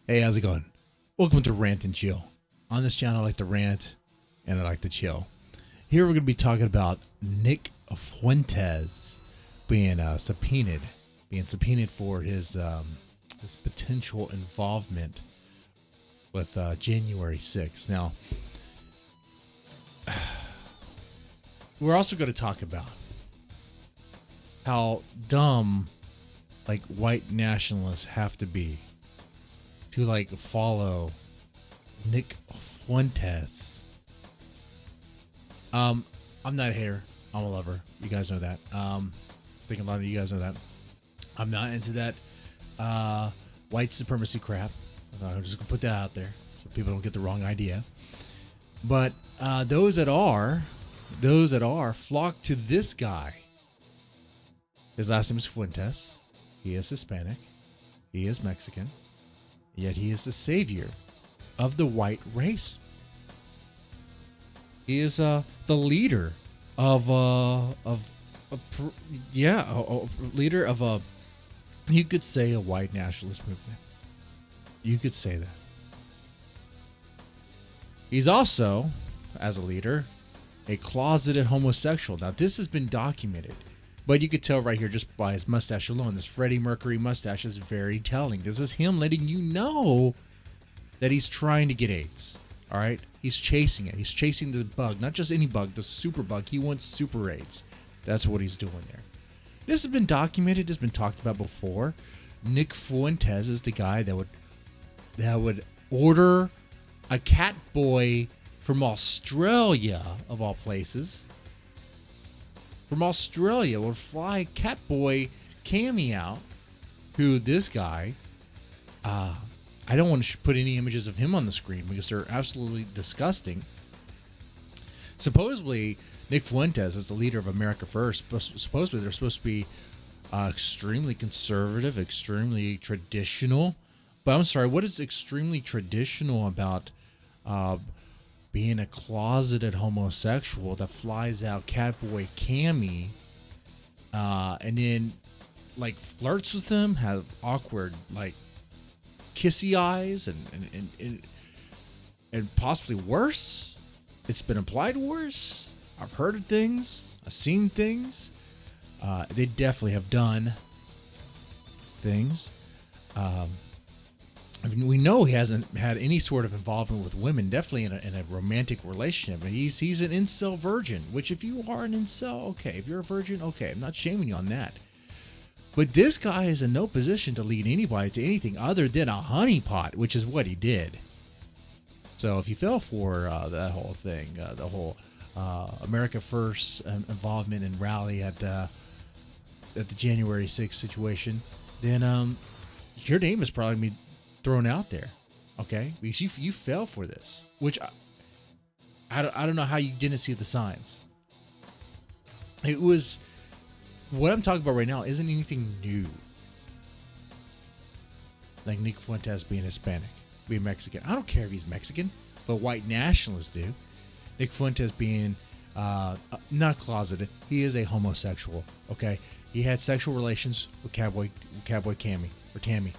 Hey, how's it going? Welcome to Rant and Chill. On this channel, I like to rant and I like to chill. Here, we're going to be talking about Nick Fuentes being subpoenaed for his potential involvement with January 6th. Now, we're also going to talk about how dumb like white nationalists have to be to like follow Nick Fuentes. I'm not a hater. I'm a lover. You guys know that. I think a lot of you guys know that. I'm not into that white supremacy crap. I'm just gonna put that out there so people don't get the wrong idea. But those that are flock to this guy. His last name is Fuentes. He is Hispanic. He is Mexican. Yet he is the savior of the white race. He is the leader of leader of a, you could say, a white nationalist movement. You could say that. He's also, as a leader, a closeted homosexual. Now, this has been documented. But you could tell right here just by his mustache alone. This Freddie Mercury mustache is very telling. This is him letting you know that he's trying to get AIDS. All right? He's chasing it. He's chasing the bug. Not just any bug, the super bug. He wants super AIDS. That's what he's doing there. This has been documented. It's been talked about before. Nick Fuentes is the guy that would order a cat boy from Australia, of all places. From Australia would fly Catboy Cammy out, who this guy, I don't want to put any images of him on the screen because they're absolutely disgusting. Supposedly, Nick Fuentes is the leader of America First. Supposedly, they're supposed to be extremely conservative, extremely traditional. But I'm sorry, what is extremely traditional about being a closeted homosexual that flies out Catboy Cammy and then like flirts with him, have awkward like kissy eyes and possibly worse? It's been implied worse. I've heard of things. I've seen things. They definitely have done things. I mean, we know he hasn't had any sort of involvement with women, definitely in a romantic relationship. He's an incel virgin, which if you are an incel, okay. If you're a virgin, okay. I'm not shaming you on that. But this guy is in no position to lead anybody to anything other than a honeypot, which is what he did. So if you fell for that whole thing, the whole America First involvement and rally at the January 6th situation, then your name is probably going to be thrown out there, okay? Because you fell for this, which I don't know how you didn't see the signs. It was, what I'm talking about right now isn't anything new. Like Nick Fuentes being Hispanic, being Mexican. I don't care if he's Mexican, but white nationalists do. Nick Fuentes being not closeted, he is a homosexual, okay? He had sexual relations with Cowboy Cammy or Tammy.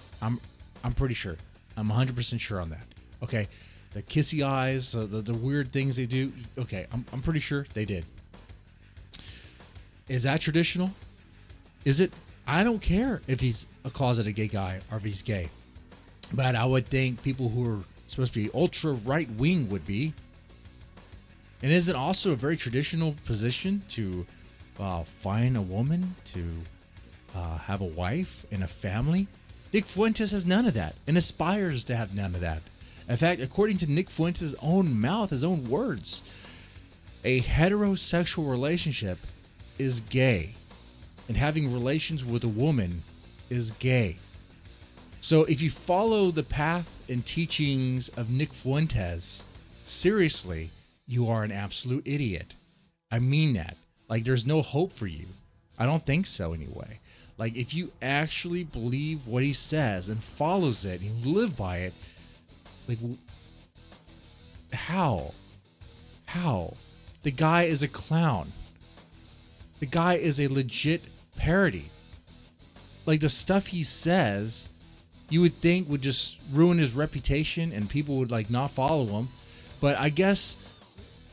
I'm pretty sure. I'm 100% sure on that. Okay, the kissy eyes, the weird things they do. Okay, I'm pretty sure they did. Is that traditional? Is it? I don't care if he's a closeted gay guy or if he's gay. But I would think people who are supposed to be ultra right wing would be. And is it also a very traditional position to find a woman, to have a wife and a family? Nick Fuentes has none of that and aspires to have none of that. In fact, according to Nick Fuentes' own mouth, his own words, a heterosexual relationship is gay, and having relations with a woman is gay. So if you follow the path and teachings of Nick Fuentes, seriously, you are an absolute idiot. I mean that. Like, there's no hope for you. I don't think so anyway. Like, if you actually believe what he says and follows it and you live by it, like, how? The guy is a clown. The guy is a legit parody. Like, the stuff he says you would think would just ruin his reputation and people would like not follow him. But I guess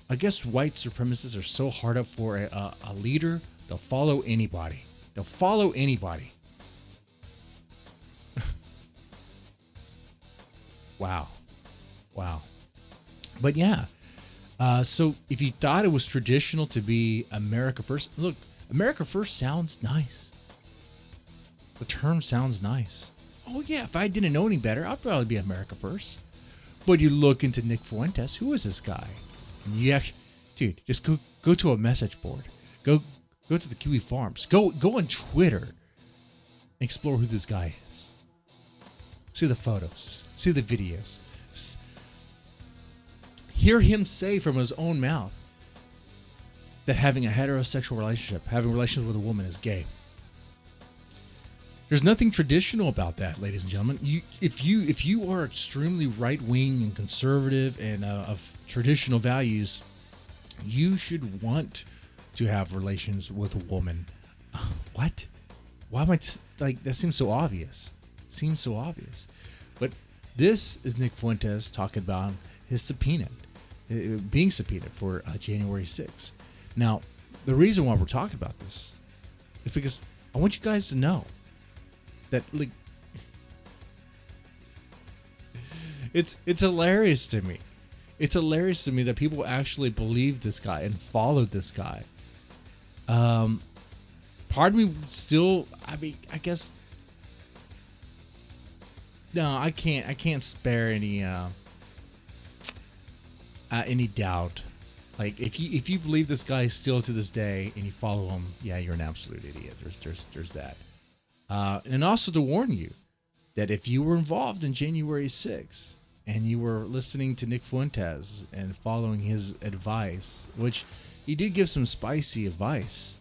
white supremacists are so hard up for a leader, they'll follow anybody. They'll follow anybody. Wow. But yeah, so if you thought it was traditional to be America first, look, America first sounds nice. The term sounds nice. Oh yeah, if I didn't know any better, I'd probably be America first. But you look into Nick Fuentes, who is this guy? And you actually, dude, just go to a message board. Go to the Kiwi Farms. Go on Twitter and explore who this guy is. See the photos. See the videos. Hear him say from his own mouth that having a heterosexual relationship, having relations with a woman, is gay. There's nothing traditional about that, ladies and gentlemen. If you are extremely right wing and conservative and of traditional values, you should want to have relations with a woman. What? Why am I like that? Seems so obvious. But this is Nick Fuentes talking about his subpoena, being subpoenaed for January 6th. Now, the reason why we're talking about this is because I want you guys to know that, like, it's hilarious to me. It's hilarious to me that people actually believe this guy and follow this guy. Part of me still, I mean, I guess, no, I can't spare any doubt. Like, if you believe this guy still to this day and you follow him, yeah, you're an absolute idiot. There's that. And also to warn you that if you were involved in January 6th and you were listening to Nick Fuentes and following his advice, which he did give some spicy advice,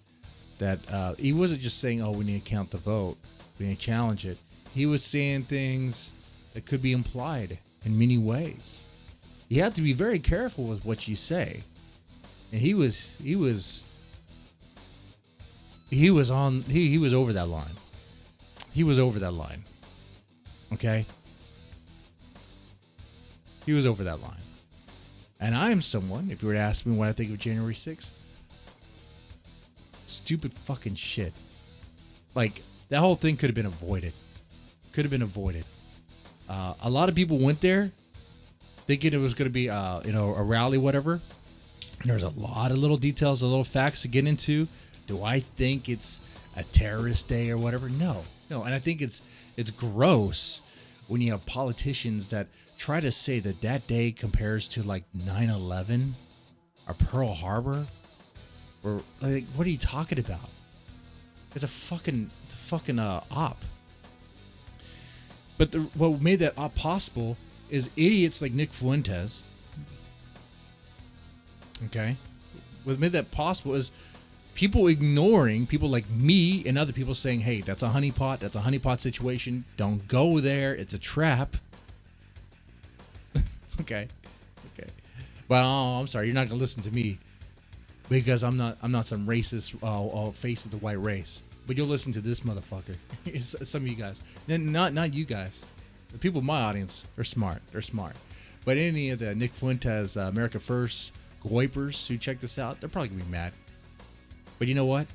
that he wasn't just saying, oh, we need to count the vote, we need to challenge it. He was saying things that could be implied in many ways. You have to be very careful with what you say. And he was over that line. He was over that line. Okay? He was over that line. And I am someone, if you were to ask me what I think of January 6th, stupid fucking shit. Like, that whole thing could have been avoided. A lot of people went there thinking it was going to be, a rally, whatever. And there's a lot of little details, a little facts to get into. Do I think it's a terrorist day or whatever? No. And I think it's gross when you have politicians that try to say that day compares to like 9/11 or Pearl Harbor, or like, what are you talking about? It's a fucking op. But what made that op possible is idiots like Nick Fuentes. Okay, what made that possible is people ignoring people like me and other people saying, hey, that's a honeypot. That's a honeypot situation. Don't go there. It's a trap. Okay. Well, I'm sorry. You're not going to listen to me because I'm not some racist face of the white race. But you'll listen to this motherfucker. Some of you guys. Not you guys. The people in my audience, they're smart. But any of the Nick Fuentes, America First, goipers who check this out, they're probably going to be mad. But you know what?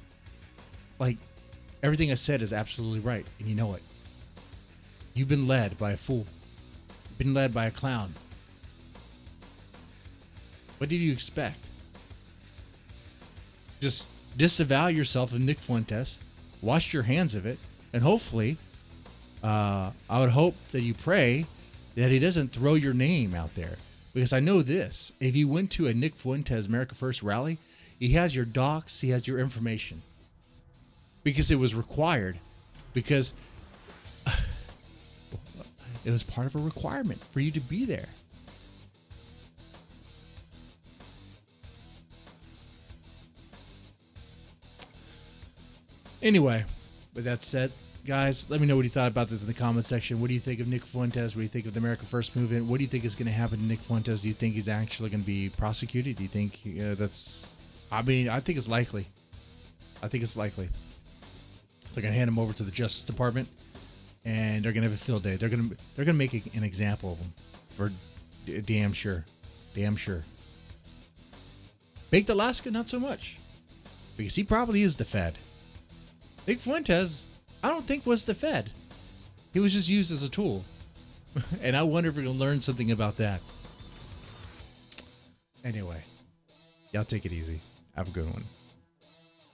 Like, everything I said is absolutely right. And you know it. You've been led by a fool. You've been led by a clown. What did you expect? Just disavow yourself of Nick Fuentes. Wash your hands of it. And hopefully, I would hope that you pray that he doesn't throw your name out there. Because I know this. If you went to a Nick Fuentes America First rally, he has your docs, he has your information. Because it was required. Because it was part of a requirement for you to be there. Anyway, with that said, guys, let me know what you thought about this in the comment section. What do you think of Nick Fuentes? What do you think of the America First movement? What do you think is going to happen to Nick Fuentes? Do you think he's actually going to be prosecuted? Do you think that's... I mean, I think it's likely. They're going to hand him over to the Justice Department. and they're gonna have a field day. They're gonna make an example of him for damn sure, damn sure. Baked Alaska, not so much, because he probably is the Fed. Big Fuentes, I don't think was the Fed. He was just used as a tool, and I wonder if we're gonna learn something about that. Anyway, y'all take it easy. Have a good one.